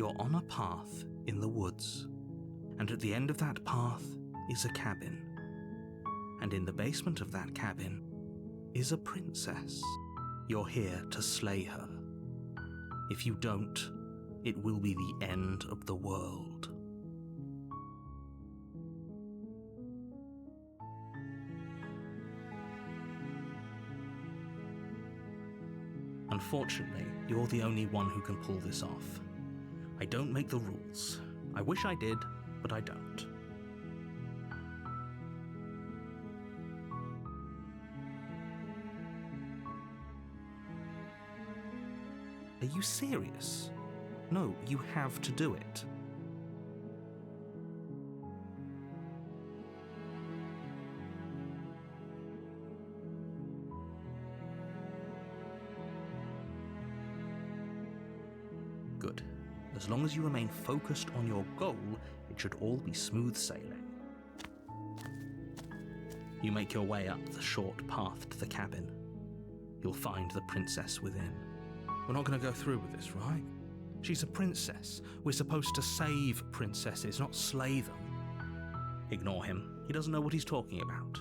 You're on a path in the woods, and at the end of that path is a cabin. And in the basement of that cabin is a princess. You're here to slay her. If you don't, it will be the end of the world. Unfortunately, you're the only one who can pull this off. I don't make the rules. I wish I did, but I don't. Are you serious? No, you have to do it. Good. As long as you remain focused on your goal, it should all be smooth sailing. You make your way up the short path to the cabin. You'll find the princess within. We're not going to go through with this, right? She's a princess. We're supposed to save princesses, not slay them. Ignore him. He doesn't know what he's talking about.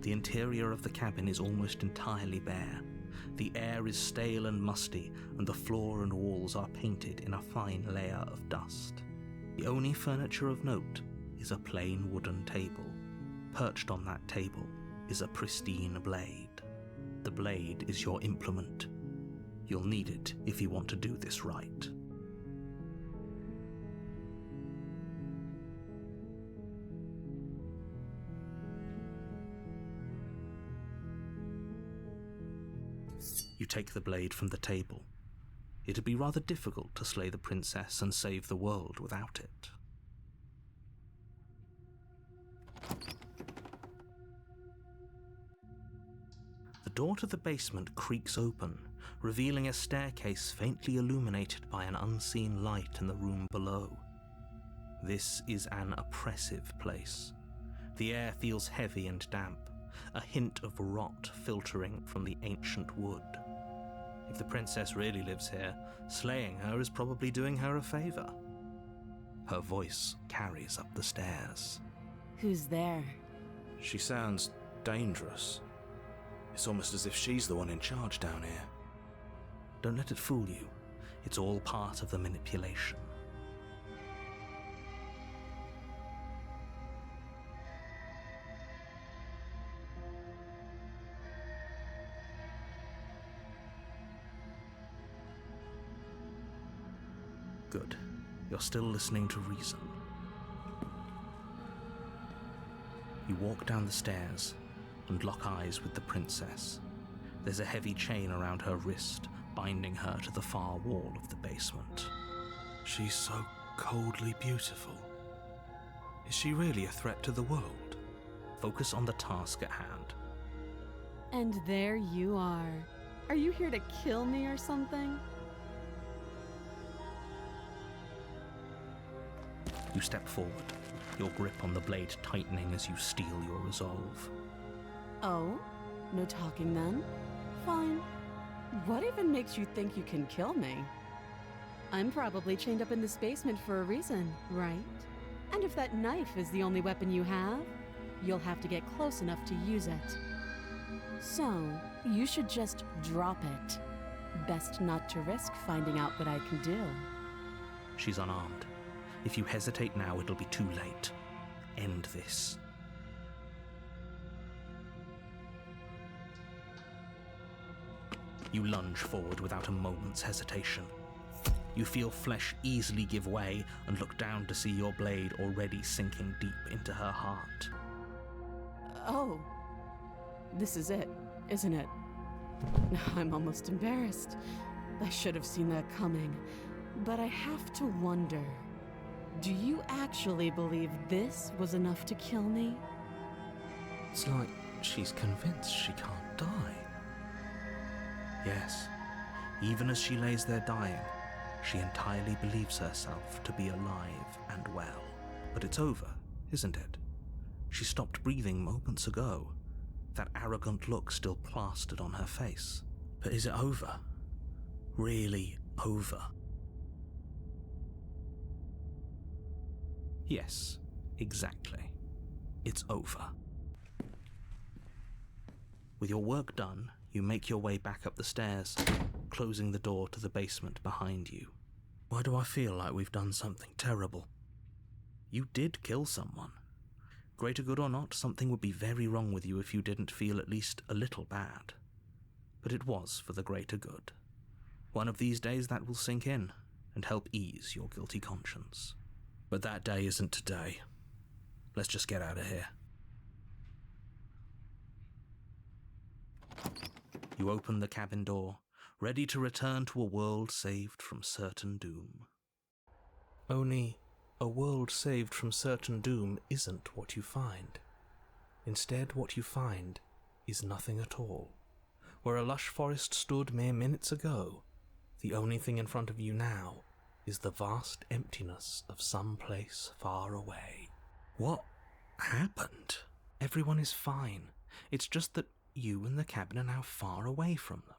The interior of the cabin is almost entirely bare. The air is stale and musty, and the floor and walls are painted in a fine layer of dust. The only furniture of note is a plain wooden table. Perched on that table is a pristine blade. The blade is your implement. You'll need it if you want to do this right. You take the blade from the table. It'd be rather difficult to slay the princess and save the world without it. The door to the basement creaks open, revealing a staircase faintly illuminated by an unseen light in the room below. This is an oppressive place. The air feels heavy and damp, a hint of rot filtering from the ancient wood. If the princess really lives here, slaying her is probably doing her a favor. Her voice carries up the stairs. Who's there? She sounds dangerous. It's almost as if she's the one in charge down here. Don't let it fool you. It's all part of the manipulation. Good. You're still listening to reason. You walk down the stairs and lock eyes with the princess. There's a heavy chain around her wrist, binding her to the far wall of the basement. She's so coldly beautiful. Is she really a threat to the world? Focus on the task at hand. And there you are. Are you here to kill me or something? You step forward, your grip on the blade tightening as you steel your resolve. Oh? No talking then? Fine. What even makes you think you can kill me? I'm probably chained up in this basement for a reason, right? And if that knife is the only weapon you have, you'll have to get close enough to use it. So, you should just drop it. Best not to risk finding out what I can do. She's unarmed. If you hesitate now, it'll be too late. End this. You lunge forward without a moment's hesitation. You feel flesh easily give way and look down to see your blade already sinking deep into her heart. Oh, this is it, isn't it? I'm almost embarrassed. I should have seen that coming. But I have to wonder, do you actually believe this was enough to kill me? It's like she's convinced she can't die. Yes, even as she lays there dying, she entirely believes herself to be alive and well. But it's over, isn't it? She stopped breathing moments ago, that arrogant look still plastered on her face. But is it over? Really over? Yes, exactly. It's over. With your work done, you make your way back up the stairs, closing the door to the basement behind you. Why do I feel like we've done something terrible? You did kill someone. Greater good or not, something would be very wrong with you if you didn't feel at least a little bad. But it was for the greater good. One of these days that will sink in and help ease your guilty conscience. But that day isn't today. Let's just get out of here. You open the cabin door, ready to return to a world saved from certain doom. Only, a world saved from certain doom isn't what you find. Instead, what you find is nothing at all. Where a lush forest stood mere minutes ago, the only thing in front of you now is the vast emptiness of some place far away. What happened? Everyone is fine. It's just that you and the cabin are now far away from them.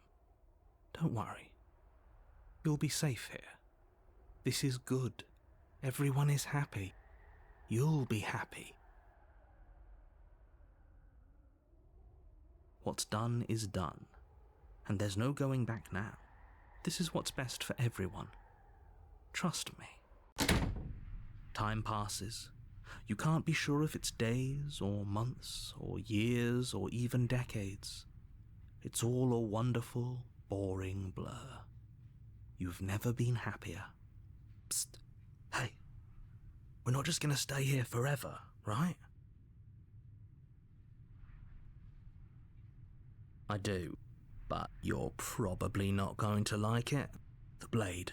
Don't worry. You'll be safe here. This is good. Everyone is happy. You'll be happy. What's done is done, and there's no going back now. This is what's best for everyone. Trust me. Time passes. You can't be sure if it's days or months or years or even decades. It's all a wonderful, boring blur. You've never been happier. Psst. Hey, we're not just going to stay here forever, right? I do, but you're probably not going to like it. The blade.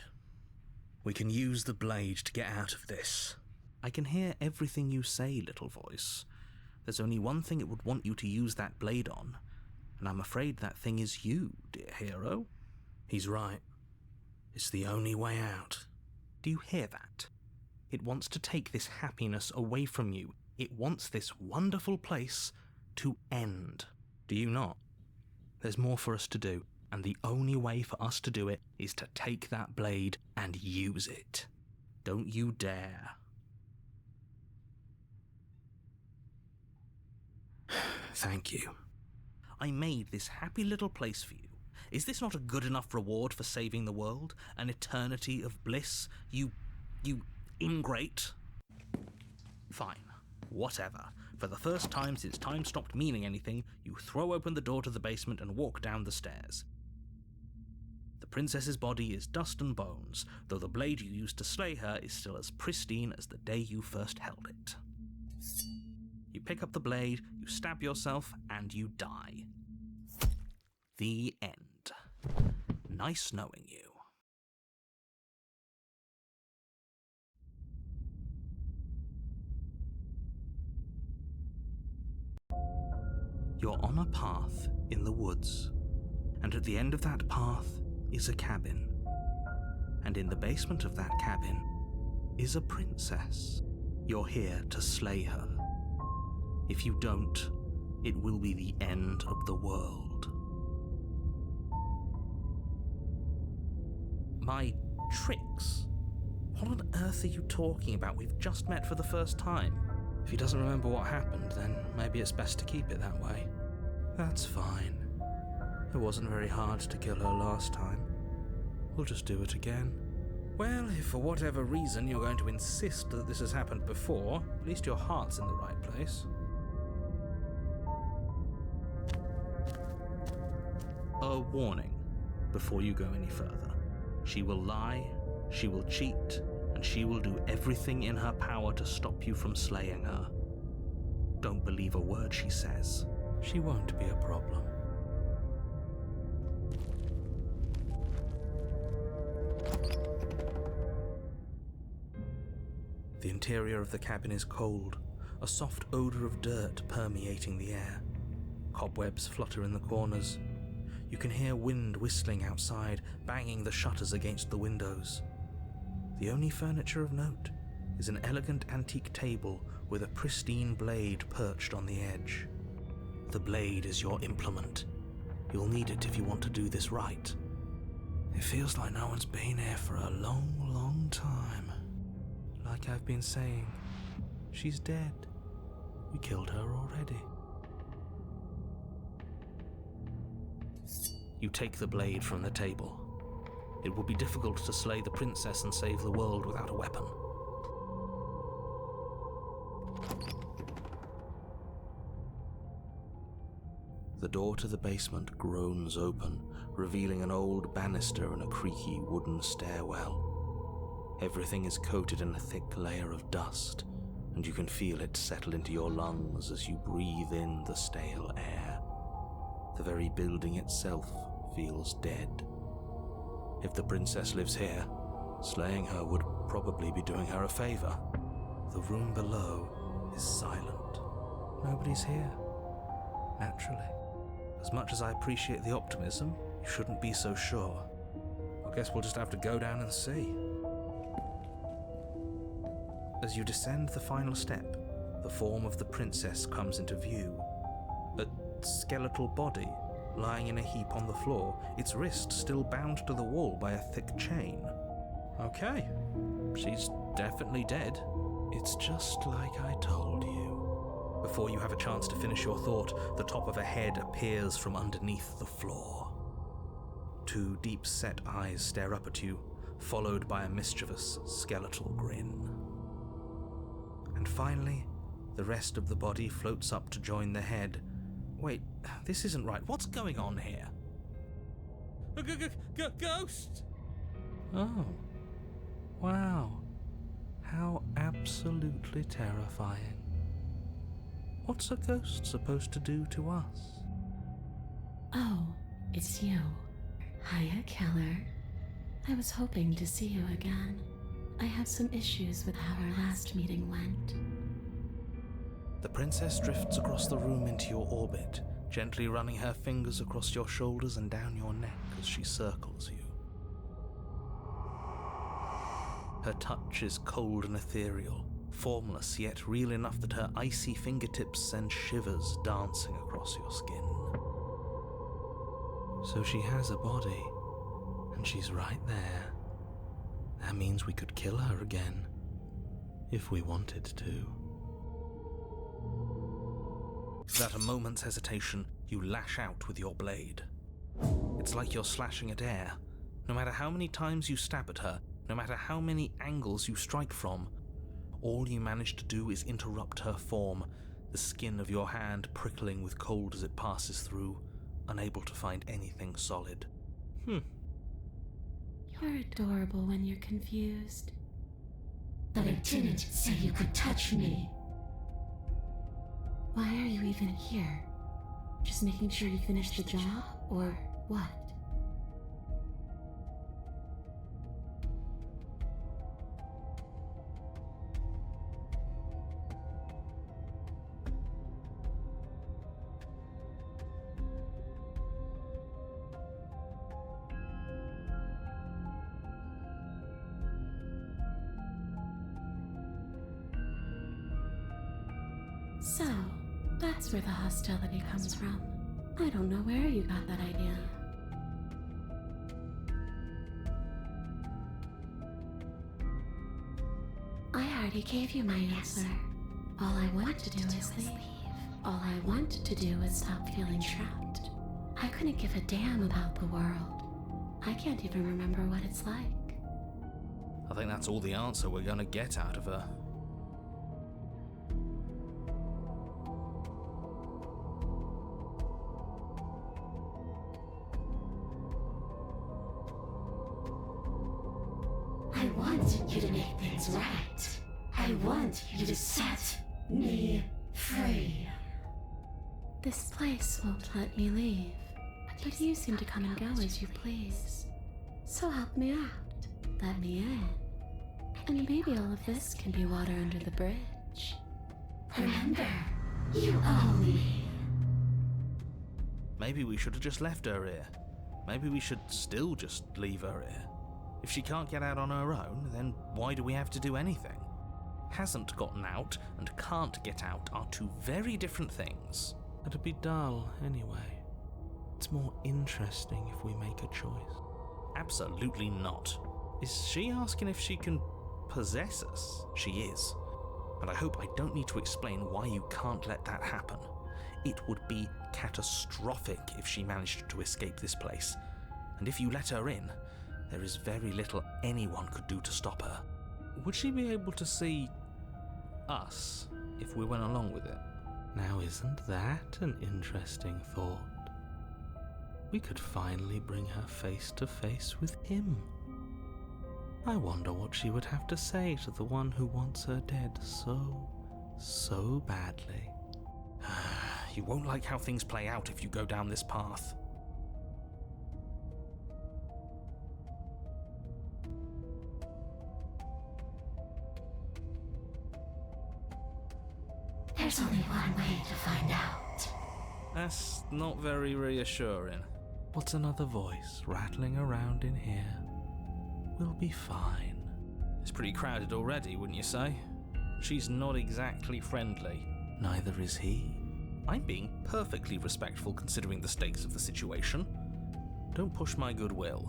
We can use the blade to get out of this. I can hear everything you say, little voice. There's only one thing it would want you to use that blade on, and I'm afraid that thing is you, dear hero. He's right. It's the only way out. Do you hear that? It wants to take this happiness away from you. It wants this wonderful place to end. Do you not? There's more for us to do, and the only way for us to do it is to take that blade and use it. Don't you dare. Thank you. I made this happy little place for you. Is this not a good enough reward for saving the world? An eternity of bliss? You ingrate? Fine. Whatever. For the first time since time stopped meaning anything, you throw open the door to the basement and walk down the stairs. The princess's body is dust and bones, though the blade you used to slay her is still as pristine as the day you first held it. You pick up the blade, you stab yourself, and you die. The end. Nice knowing you. You're on a path in the woods, and at the end of that path is a cabin. And in the basement of that cabin is a princess. You're here to slay her. If you don't, it will be the end of the world. My tricks? What on earth are you talking about? We've just met for the first time. If he doesn't remember what happened, then maybe it's best to keep it that way. That's fine. It wasn't very hard to kill her last time. We'll just do it again. Well, if for whatever reason you're going to insist that this has happened before, at least your heart's in the right place. A warning before you go any further. She will lie, she will cheat, and she will do everything in her power to stop you from slaying her. Don't believe a word she says. She won't be a problem. The interior of the cabin is cold, a soft odor of dirt permeating the air. Cobwebs flutter in the corners. You can hear wind whistling outside, banging the shutters against the windows. The only furniture of note is an elegant antique table with a pristine blade perched on the edge. The blade is your implement. You'll need it if you want to do this right. It feels like no one's been here for a long, long time. Like I've been saying, she's dead. We killed her already. You take the blade from the table. It would be difficult to slay the princess and save the world without a weapon. The door to the basement groans open, revealing an old banister and a creaky wooden stairwell. Everything is coated in a thick layer of dust, and you can feel it settle into your lungs as you breathe in the stale air. The very building itself feels dead. If the princess lives here, slaying her would probably be doing her a favor. The room below is silent. Nobody's here. Naturally. As much as I appreciate the optimism, you shouldn't be so sure. I guess we'll just have to go down and see. As you descend the final step, the form of the princess comes into view. A skeletal body lying in a heap on the floor, its wrist still bound to the wall by a thick chain. Okay, she's definitely dead. It's just like I told you. Before you have a chance to finish your thought, the top of a head appears from underneath the floor. Two deep-set eyes stare up at you, followed by a mischievous skeletal grin. And finally, the rest of the body floats up to join the head. Wait, this isn't right. What's going on here? A ghost! Oh, wow. How absolutely terrifying. What's a ghost supposed to do to us? Oh, it's you. Hiya, killer. I was hoping to see you again. I have some issues with how our last meeting went. The princess drifts across the room into your orbit, gently running her fingers across your shoulders and down your neck as she circles you. Her touch is cold and ethereal, formless yet real enough that her icy fingertips send shivers dancing across your skin. So she has a body, and she's right there. That means we could kill her again, if we wanted to. Without a moment's hesitation, you lash out with your blade. It's like you're slashing at air. No matter how many times you stab at her, no matter how many angles you strike from, all you manage to do is interrupt her form, the skin of your hand prickling with cold as it passes through, unable to find anything solid. You're adorable when you're confused. But I didn't say you could touch me. Why are you even here? Just making sure you finish the job, or what? So, that's where the hostility comes from. I don't know where you got that idea. I already gave you my answer. All I want to do is leave. All I want to do is stop feeling trapped. I couldn't give a damn about the world. I can't even remember what it's like. I think that's all the answer we're gonna get out of her. I want you to make things right. I want you to set me free. This place won't let me leave, but you seem to come and go as you please. So help me out. Let me in. And maybe all of this can be water under the bridge. Remember, you owe me. Maybe we should have just left her here. Maybe we should still just leave her here. If she can't get out on her own, then why do we have to do anything? Hasn't gotten out and can't get out are two very different things. It'd be dull, anyway. It's more interesting if we make a choice. Absolutely not. Is she asking if she can possess us? She is. And I hope I don't need to explain why you can't let that happen. It would be catastrophic if she managed to escape this place. And if you let her in, there is very little anyone could do to stop her. Would she be able to see us if we went along with it? Now, isn't that an interesting thought? We could finally bring her face to face with him. I wonder what she would have to say to the one who wants her dead so badly. You won't like how things play out if you go down this path. There's only one way to find out. That's not very reassuring. What's another voice rattling around in here? We'll be fine. It's pretty crowded already, wouldn't you say? She's not exactly friendly. Neither is he. I'm being perfectly respectful considering the stakes of the situation. Don't push my goodwill.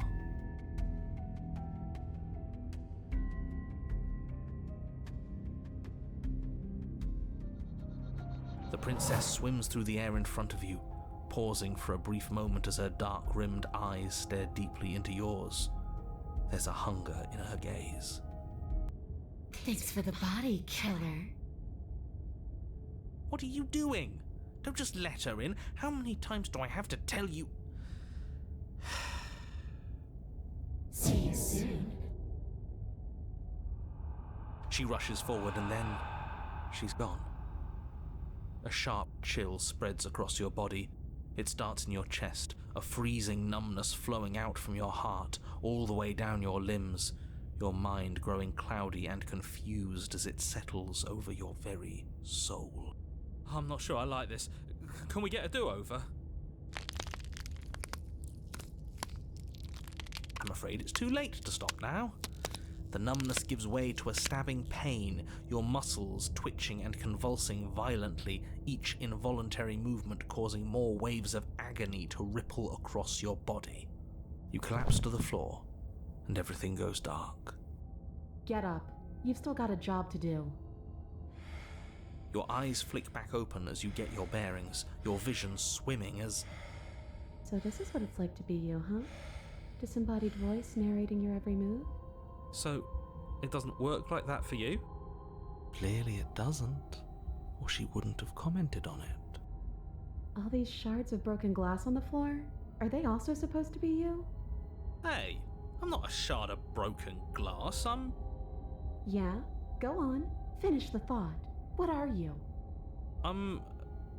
The princess swims through the air in front of you, pausing for a brief moment as her dark-rimmed eyes stare deeply into yours. There's a hunger in her gaze. Thanks for the body, killer. What are you doing? Don't just let her in. How many times do I have to tell you? See you soon. She rushes forward and then she's gone. A sharp chill spreads across your body. It starts in your chest, a freezing numbness flowing out from your heart, all the way down your limbs, your mind growing cloudy and confused as it settles over your very soul. I'm not sure I like this. Can we get a do-over? I'm afraid it's too late to stop now. The numbness gives way to a stabbing pain, your muscles twitching and convulsing violently, each involuntary movement causing more waves of agony to ripple across your body. You collapse to the floor, and everything goes dark. Get up. You've still got a job to do. Your eyes flick back open as you get your bearings, your vision swimming as... So this is what it's like to be you, huh? Disembodied voice narrating your every move? So, it doesn't work like that for you? Clearly it doesn't, or she wouldn't have commented on it. All these shards of broken glass on the floor? Are they also supposed to be you? Hey, I'm not a shard of broken glass, I'm... Yeah? Go on. Finish the thought. What are you? I'm...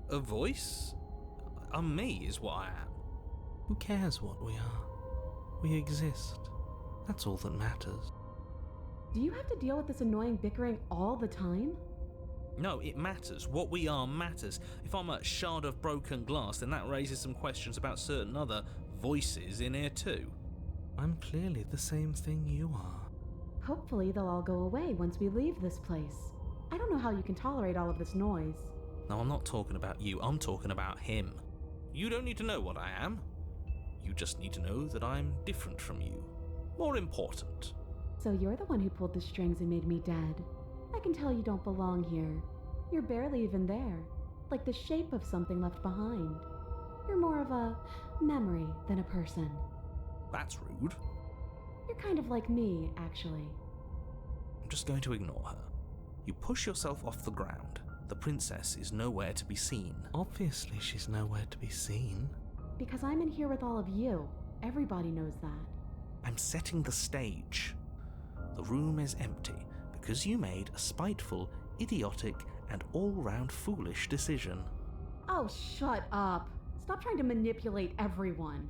a voice? I'm me, is what I am. Who cares what we are? We exist. That's all that matters. Do you have to deal with this annoying bickering all the time? No, it matters. What we are matters. If I'm a shard of broken glass, then that raises some questions about certain other voices in here too. I'm clearly the same thing you are. Hopefully they'll all go away once we leave this place. I don't know how you can tolerate all of this noise. No, I'm not talking about you. I'm talking about him. You don't need to know what I am. You just need to know that I'm different from you. More important. So you're the one who pulled the strings and made me dead. I can tell you don't belong here. You're barely even there, like the shape of something left behind. You're more of a memory than a person. That's rude. You're kind of like me, actually. I'm just going to ignore her. You push yourself off the ground. The princess is nowhere to be seen. Obviously she's nowhere to be seen. Because I'm in here with all of you. Everybody knows that. I'm setting the stage. The room is empty because you made a spiteful, idiotic, and all-round foolish decision. Oh, shut up. Stop trying to manipulate everyone.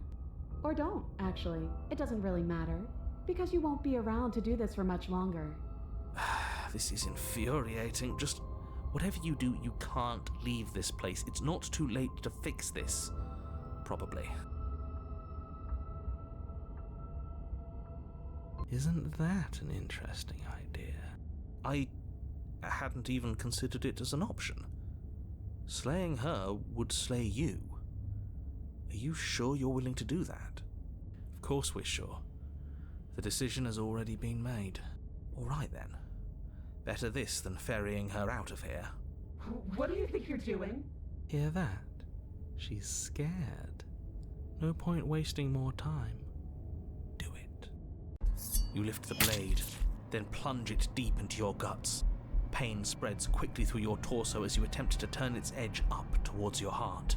Or don't, actually. It doesn't really matter. Because you won't be around to do this for much longer. This is infuriating. Just whatever you do, you can't leave this place. It's not too late to fix this. Probably. Isn't that an interesting idea? I hadn't even considered it as an option. Slaying her would slay you. Are you sure you're willing to do that? Of course we're sure. The decision has already been made. All right then. Better this than ferrying her out of here. What do you think you're doing? Hear that? She's scared. No point wasting more time. Do it. You lift the blade, then plunge it deep into your guts. Pain spreads quickly through your torso as you attempt to turn its edge up towards your heart.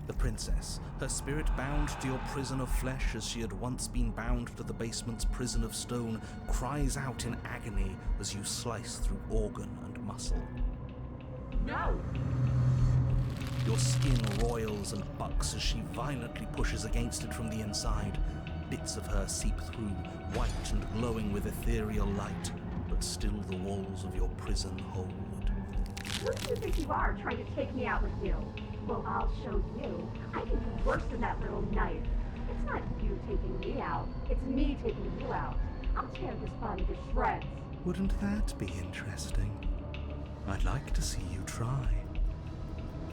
The princess, her spirit bound to your prison of flesh as she had once been bound to the basement's prison of stone, cries out in agony as you slice through organ and muscle. No! Your skin roils and bucks as she violently pushes against it from the inside. Bits of her seep through, white and glowing with ethereal light, but still the walls of your prison hold. Who do you think you are, trying to take me out with you? Well, I'll show you. I can do worse than that little knife. It's not you taking me out. It's me taking you out. I'll tear this body to shreds. Wouldn't that be interesting? I'd like to see you try.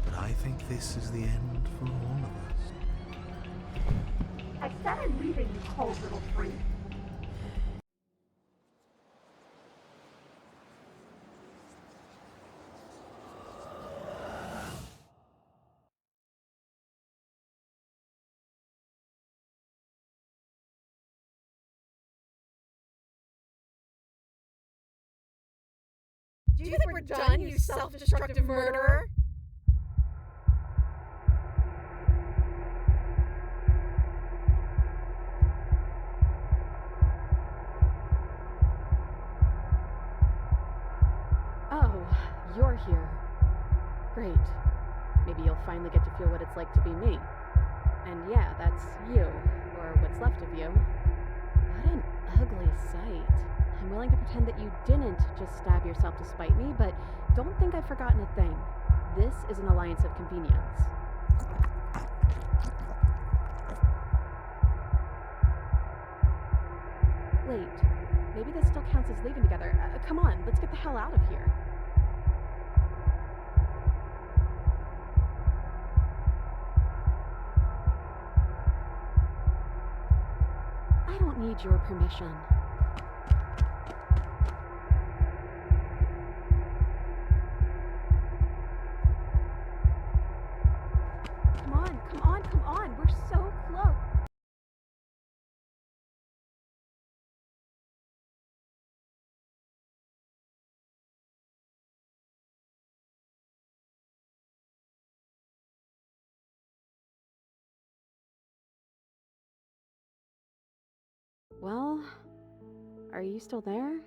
But I think this is the end for all of us. I said I'm leaving, you cold little freak. Do you think we're done, you self-destructive murderer? Oh, you're here. Great. Maybe you'll finally get to feel what it's like to be me. And yeah, that's you, or what's left of you. What an ugly sight. I'm willing to pretend that you didn't just stab yourself to spite me, but don't think I've forgotten a thing. This is an alliance of convenience. Wait, maybe this still counts as leaving together. Come on, let's get the hell out of here. I don't need your permission. Come on, we're so close. Well, are you still there?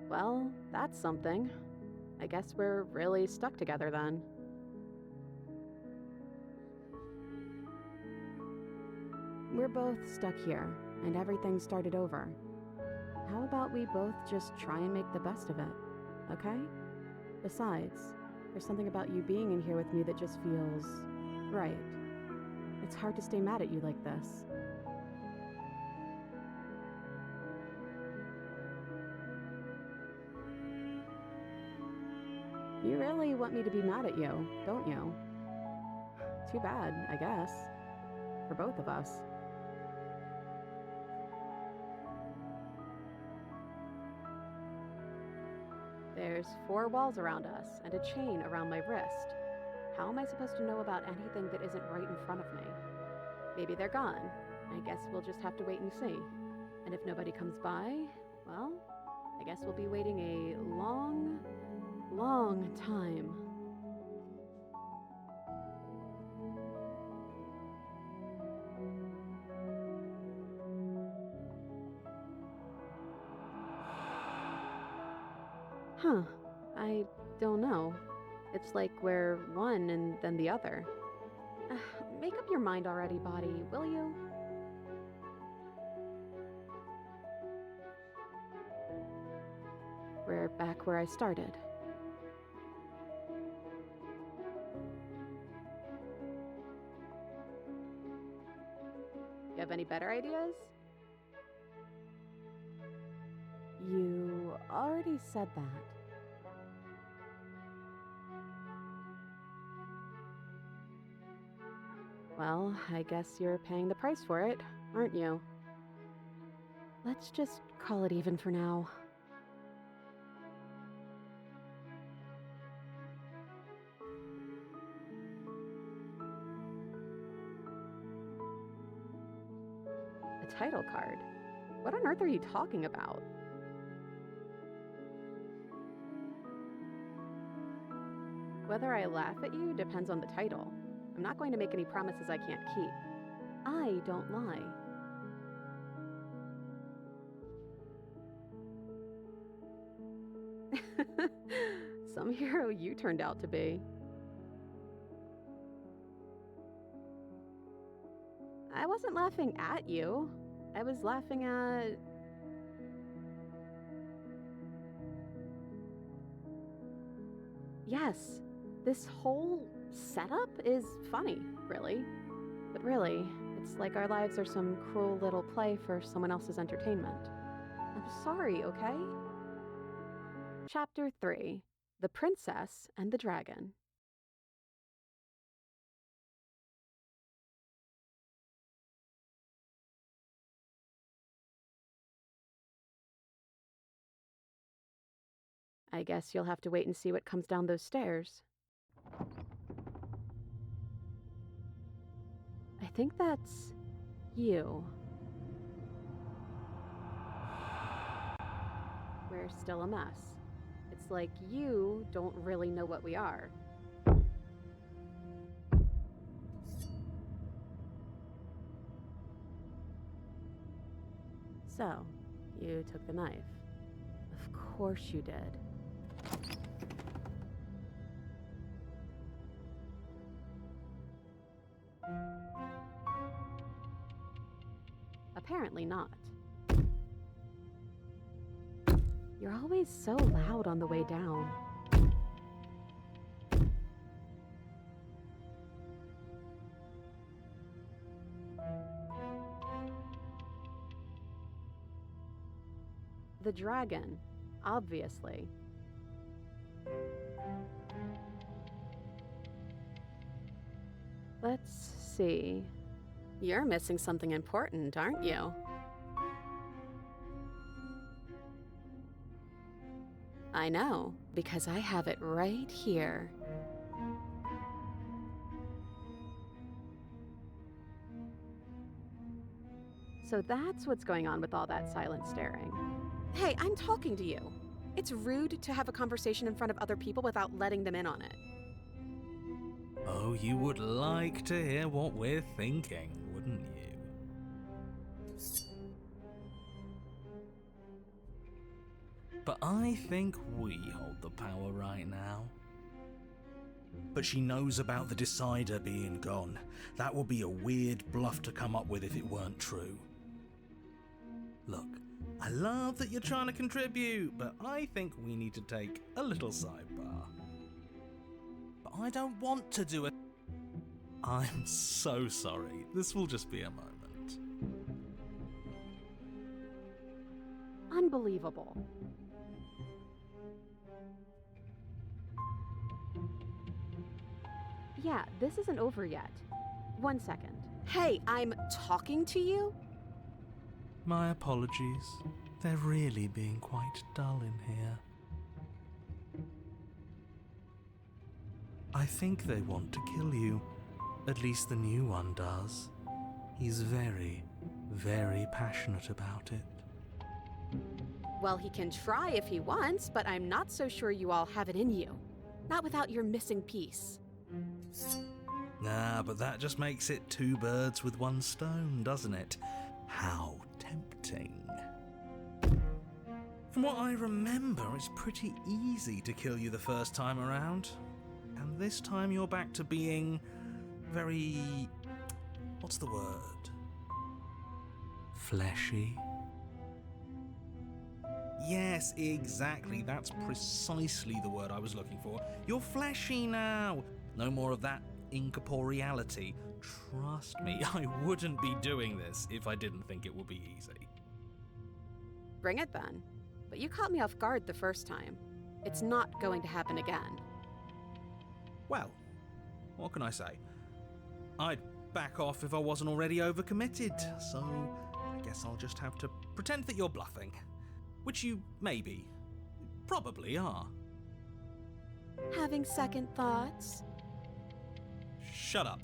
Well, that's something. I guess we're really stuck together then. We're both stuck here, and everything started over. How about we both just try and make the best of it, okay? Besides, there's something about you being in here with me that just feels right. It's hard to stay mad at you like this. You really want me to be mad at you, don't you? Too bad, I guess. For both of us. There's 4 walls around us, and a chain around my wrist. How am I supposed to know about anything that isn't right in front of me? Maybe they're gone. I guess we'll just have to wait and see. And if nobody comes by, well, I guess we'll be waiting a long time. Huh. I don't know. It's like we're one and then the other. Make up your mind already, body, will you? We're back where I started. have any better ideas? You already said that. Well, I guess you're paying the price for it, aren't you? Let's just call it even for now. A title card? What on earth are you talking about? Whether I laugh at you depends on the title. I'm not going to make any promises I can't keep. I don't lie. Some hero you turned out to be. I wasn't laughing at you. I was laughing at... Yes, this whole setup is funny, really. But really, it's like our lives are some cruel little play for someone else's entertainment. I'm sorry, okay? Chapter 3: The Princess and the Dragon. I guess you'll have to wait and see what comes down those stairs. I think that's you. We're still a mess. It's like you don't really know what we are. So, you took the knife. Of course you did. Apparently not. You're always so loud on the way down. The dragon, obviously. Let's see. You're missing something important, aren't you? I know, because I have it right here. So that's what's going on with all that silent staring. Hey, I'm talking to you. It's rude to have a conversation in front of other people without letting them in on it. Oh, you would like to hear what we're thinking, wouldn't you? But I think we hold the power right now. But she knows about the Decider being gone. That would be a weird bluff to come up with if it weren't true. Look, I love that you're trying to contribute, but I think we need to take a little sidebar. But I don't want to do it. I'm so sorry. This will just be a moment. Unbelievable. Yeah, this isn't over yet. 1 second. Hey, I'm talking to you? My apologies. They're really being quite dull in here. I think they want to kill you. At least the new one does. He's very, very passionate about it. Well, he can try if he wants, but I'm not so sure you all have it in you. Not without your missing piece. Nah, but that just makes it 2 birds with 1 stone, doesn't it? How tempting. From what I remember, it's pretty easy to kill you the first time around. And this time you're back to being very... what's the word? Fleshy. Yes, exactly. That's precisely the word I was looking for. You're fleshy now. No more of that incorporeality. Trust me, I wouldn't be doing this if I didn't think it would be easy. Bring it then. But you caught me off guard the first time. It's not going to happen again. Well, what can I say? I'd back off if I wasn't already overcommitted, so I guess I'll just have to pretend that you're bluffing. Which you maybe, probably are. Having second thoughts? Shut up.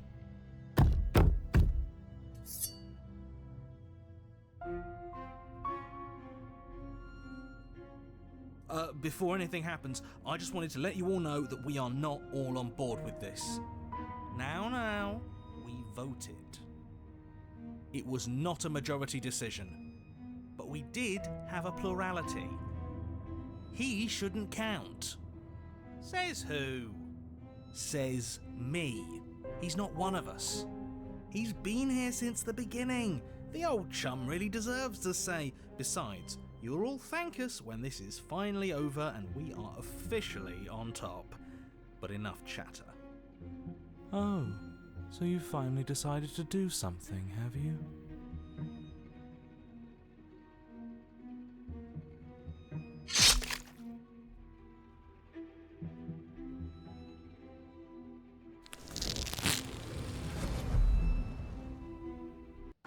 Before anything happens, I just wanted to let you all know that we are not all on board with this. Now, we voted. It was not a majority decision, but we did have a plurality. He shouldn't count. Says who? Says me. He's not one of us. He's been here since the beginning. The old chum really deserves a say. Besides, you'll all thank us when this is finally over and we are officially on top. But enough chatter. Oh, so you finally decided to do something, have you?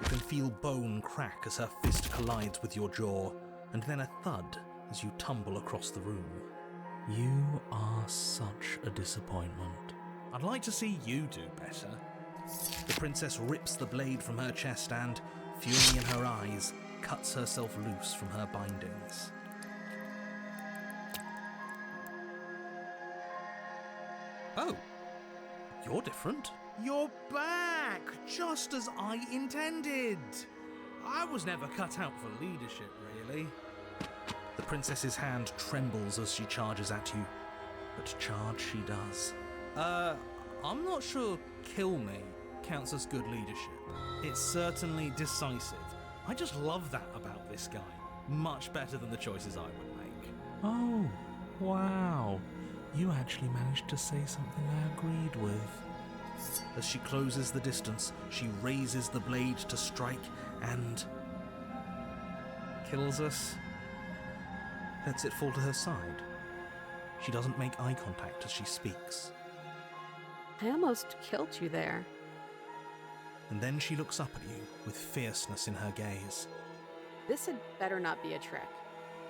You can feel bone crack as her fist collides with your jaw, and then a thud as you tumble across the room. You are such a disappointment. I'd like to see you do better. The princess rips the blade from her chest and, fury in her eyes, cuts herself loose from her bindings. Oh, you're different. You're back, just as I intended. I was never cut out for leadership, really. The princess's hand trembles as she charges at you, but charge she does. I'm not sure kill me counts as good leadership. It's certainly decisive. I just love that about this guy. Much better than the choices I would make. Oh, wow. You actually managed to say something I agreed with. As she closes the distance, she raises the blade to strike and kills us. Lets it fall to her side. She doesn't make eye contact as she speaks. I almost killed you there. And then she looks up at you with fierceness in her gaze. This had better not be a trick.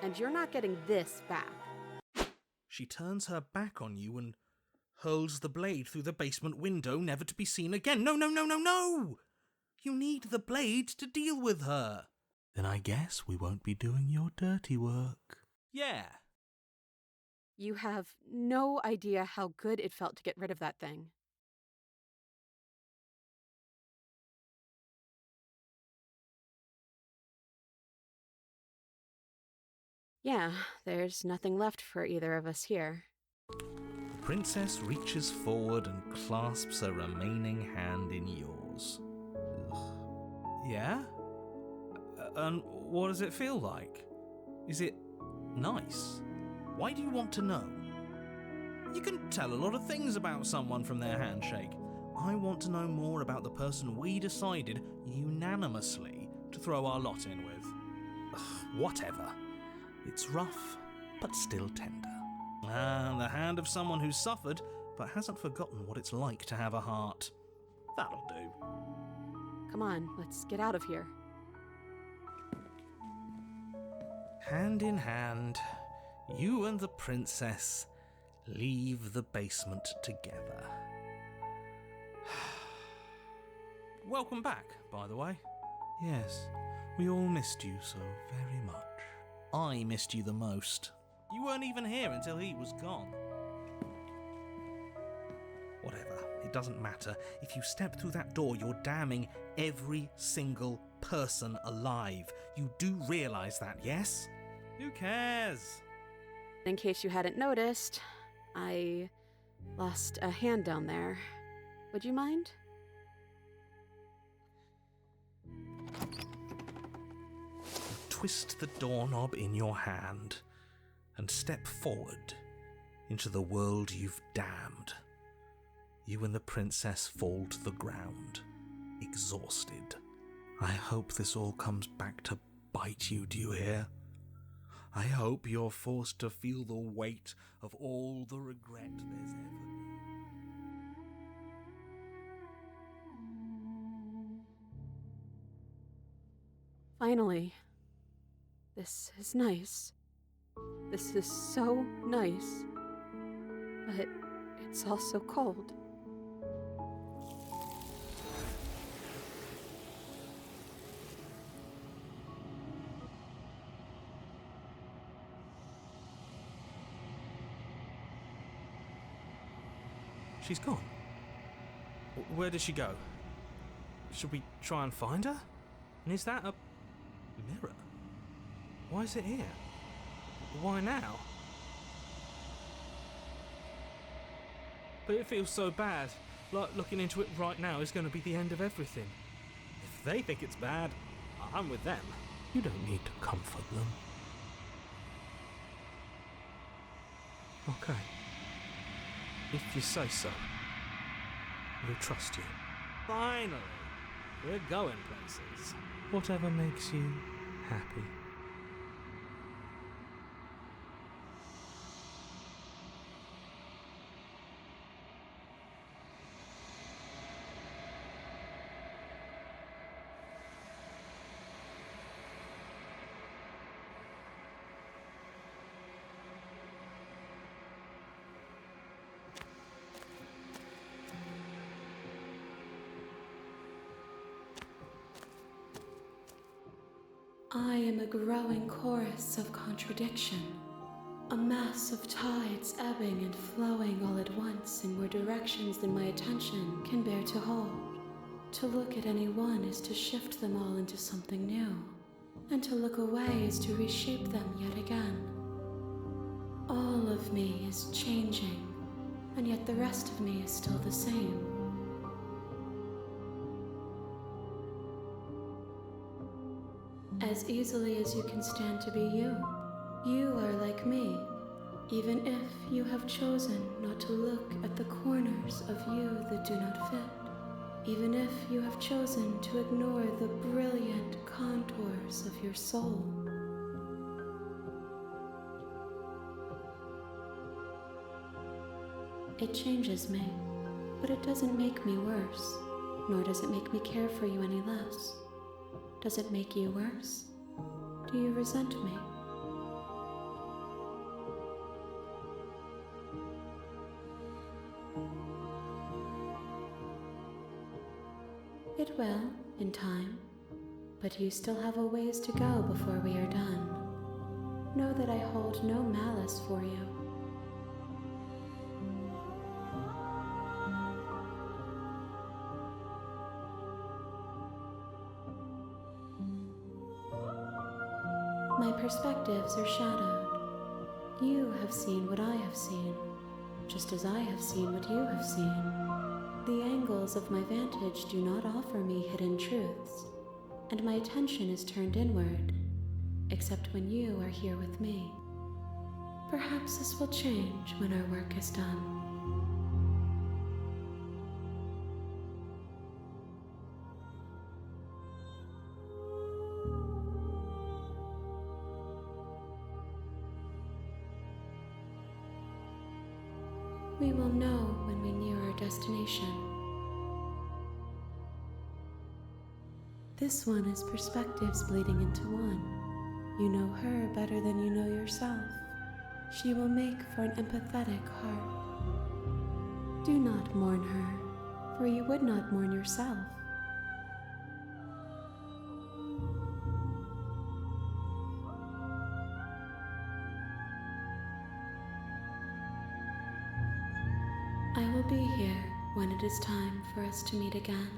And you're not getting this back. She turns her back on you and hurls the blade through the basement window, never to be seen again. No, no, no, no, no! You need the blade to deal with her. Then I guess we won't be doing your dirty work. Yeah. You have no idea how good it felt to get rid of that thing. Yeah, there's nothing left for either of us here. The princess reaches forward and clasps a remaining hand in yours. Ugh. Yeah? And what does it feel like? Is it nice? Why do you want to know? You can tell a lot of things about someone from their handshake. I want to know more about the person we decided unanimously to throw our lot in with. Ugh, whatever. It's rough, but still tender. The hand of someone who's suffered, but hasn't forgotten what it's like to have a heart. That'll do. Come on, let's get out of here. Hand in hand, you and the princess leave the basement together. Welcome back, by the way. Yes, we all missed you so very much. I missed you the most. You weren't even here until he was gone. Whatever, it doesn't matter. If you step through that door, you're damning every single person alive. You do realise that, yes? Who cares? In case you hadn't noticed, I lost a hand down there. Would you mind? Twist the doorknob in your hand and step forward into the world you've damned. You and the princess fall to the ground, exhausted. I hope this all comes back to bite you, do you hear? I hope you're forced to feel the weight of all the regret there's ever been. Finally. This is nice. This is so nice. But it's also cold. She's gone. Where did she go? Should we try and find her? And is that a mirror? Why is it here? Why now? But it feels so bad. Like looking into it right now is going to be the end of everything. If they think it's bad, I'm with them. You don't need to comfort them. Okay. If you say so, we'll trust you. Finally, we're going places. Whatever makes you happy. I am a growing chorus of contradiction, a mass of tides ebbing and flowing all at once in more directions than my attention can bear to hold. To look at any one is to shift them all into something new, and to look away is to reshape them yet again. All of me is changing, and yet the rest of me is still the same. As easily as you can stand to be you, you are like me, even if you have chosen not to look at the corners of you that do not fit, even if you have chosen to ignore the brilliant contours of your soul. It changes me, but it doesn't make me worse, nor does it make me care for you any less. Does it make you worse? Do you resent me? It will, in time, but you still have a ways to go before we are done. Know that I hold no malice for you. My perspectives are shadowed. You have seen what I have seen, just as I have seen what you have seen. The angles of my vantage do not offer me hidden truths, and my attention is turned inward, except when you are here with me. Perhaps this will change when our work is done. We will know when we near our destination. This one is perspectives bleeding into one. You know her better than you know yourself. She will make for an empathetic heart. Do not mourn her, for you would not mourn yourself. I will be here when it is time for us to meet again.